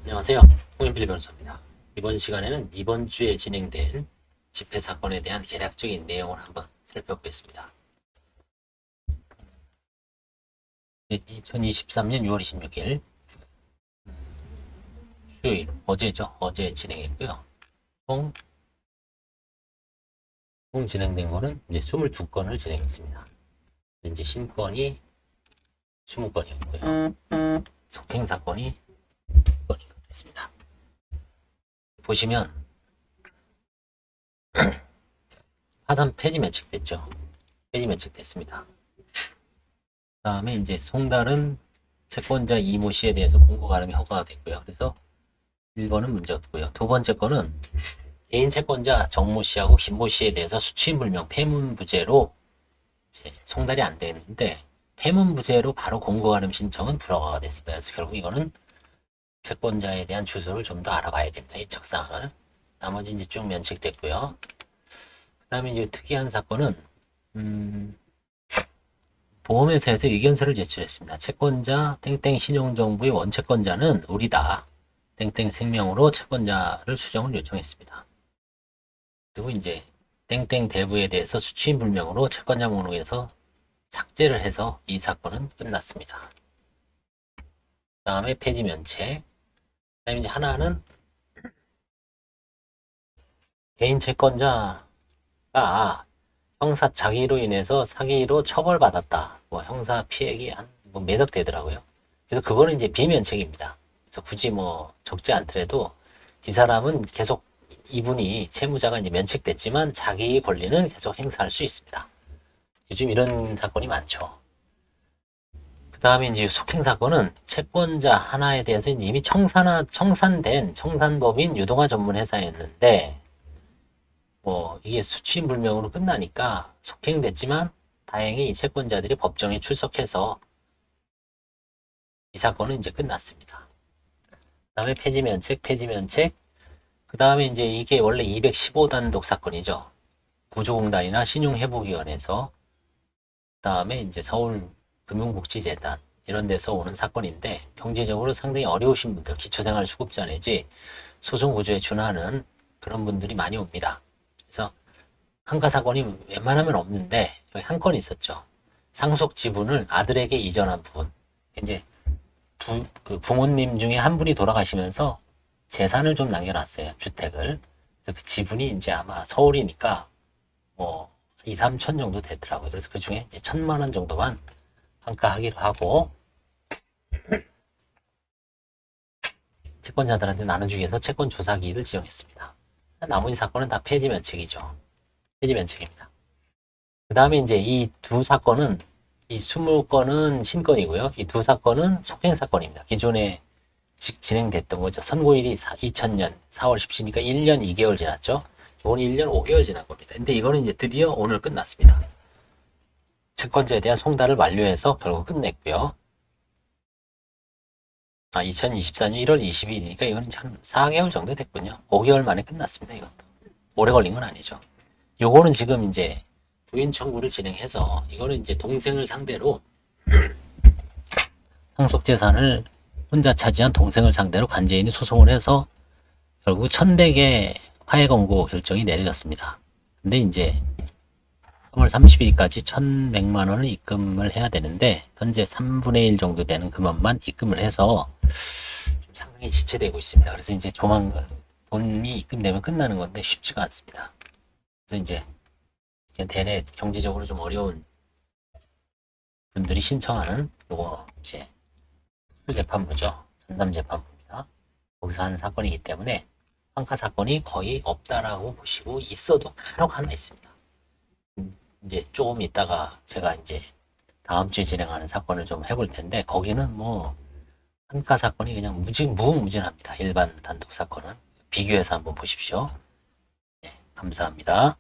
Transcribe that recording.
안녕하세요. 홍인필 변호사입니다. 이번 시간에는 이번 주에 진행된 집회 사건에 대한 개략적인 내용을 한번 살펴보겠습니다. 2023년 6월 26일 수요일, 어제죠. 어제 진행했고요. 총 진행된 거는 이제 22건을 진행했습니다. 이제 신건이 20건이었고요. 속행 사건이 2건이 있습니다. 보시면 파산 폐지 면책됐죠. 폐지 면책됐습니다. 그 다음에 이제 송달은 채권자 이모 씨에 대해서 공고 가름이 허가가 됐고요. 그래서 1번은 문제 없고요. 두 번째 거는 개인 채권자 정모 씨하고 김모 씨에 대해서 수취인불명 폐문부재로 이제 송달이 안 되는데 폐문부재로 바로 공고 가름 신청은 불허가가 됐습니다. 그래서 결국 이거는 채권자에 대한 주소를 좀 더 알아봐야 됩니다. 이 척사항을. 나머지 이제 쭉 면책됐고요. 그 다음에 이제 특이한 사건은 보험회사에서 의견서를 제출했습니다. 채권자 땡땡 신용정보의 원채권자는 우리다. 땡땡 생명으로 채권자를 수정을 요청했습니다. 그리고 이제 땡땡 대부에 대해서 수취인불명으로 채권자 목록에서 삭제를 해서 이 사건은 끝났습니다. 그 다음에 폐지 면책. 그 다음에 이제 하나는 개인 채권자가 형사 자기로 인해서 사기로 처벌받았다. 뭐 형사 피해액이 뭐 매덕 되더라고요. 그래서 그거는 이제 비면책입니다. 그래서 굳이 뭐 적지 않더라도 이 사람은 계속 이분이 채무자가 이제 면책됐지만 자기 권리는 계속 행사할 수 있습니다. 요즘 이런 사건이 많죠. 그 다음에 이제 속행 사건은 채권자 하나에 대해서 이미 청산된 청산법인 유동화 전문 회사였는데 뭐 이게 수취인불명으로 끝나니까 속행됐지만 다행히 이 채권자들이 법정에 출석해서 이 사건은 이제 끝났습니다. 그 다음에 폐지면책. 그 다음에 이제 이게 원래 215단독 사건이죠. 구조공단이나 신용회복위원회에서 그 다음에 이제 서울금융복지재단 이런 데서 오는 사건인데 경제적으로 상당히 어려우신 분들, 기초생활수급자 내지 소송구조에 준하는 그런 분들이 많이 옵니다. 그래서 한가 사건이 웬만하면 없는데 여기 한 건 있었죠. 상속 지분을 아들에게 이전한 부분. 이제 그 부모님 중에 한 분이 돌아가시면서 재산을 좀 남겨놨어요. 주택을. 그래서 그 지분이 이제 아마 서울이니까 뭐 2, 3천 정도 되더라고요. 그래서 그 중에 이제 1,000만 원 정도만 환가하기로 하고 채권자들한테 나눠주기 위해서 채권 조사기일을 지정했습니다. 나머지 사건은 다 폐지 면책이죠. 폐지 면책입니다. 그 다음에 이제 이 두 사건은 이 20건은 신건이고요. 이 두 사건은 속행 사건입니다. 기존에 진행됐던 거죠. 선고일이 2000년 4월 17일이니까 1년 2개월 지났죠. 이건 1년 5개월 지난 겁니다. 근데 이거는 이제 드디어 오늘 끝났습니다. 채권자에 대한 송달을 완료해서 결국 끝냈고요. 2024년 1월 22일이니까 이건 한 4개월 정도 됐군요. 5개월 만에 끝났습니다. 이것도. 오래 걸린 건 아니죠. 요거는 지금 이제 부인 청구를 진행해서 이거는 이제 동생을 상대로 상속 재산을 혼자 차지한 동생을 상대로 관제인이 소송을 해서 결국 1,100의 화해 권고 결정이 내려졌습니다. 근데 이제 3월 30일까지 1,100만 원을 입금을 해야 되는데 현재 3분의 1 정도 되는 금액만 입금을 해서 좀 상당히 지체되고 있습니다. 그래서 이제 조만간 돈이 입금되면 끝나는 건데 쉽지가 않습니다. 그래서 이제 대래 경제적으로 좀 어려운 분들이 신청하는 요거 이제 재판부죠. 전담재판부입니다. 거기서 한 사건이기 때문에 환가 사건이 거의 없다라고 보시고 있어도 간혹 하나 있습니다. 이제 조금 있다가 제가 이제 다음 주에 진행하는 사건을 좀 해볼 텐데 거기는 뭐 환가 사건이 그냥 무궁무진합니다. 일반 단독 사건은 비교해서 한번 보십시오. 네, 감사합니다.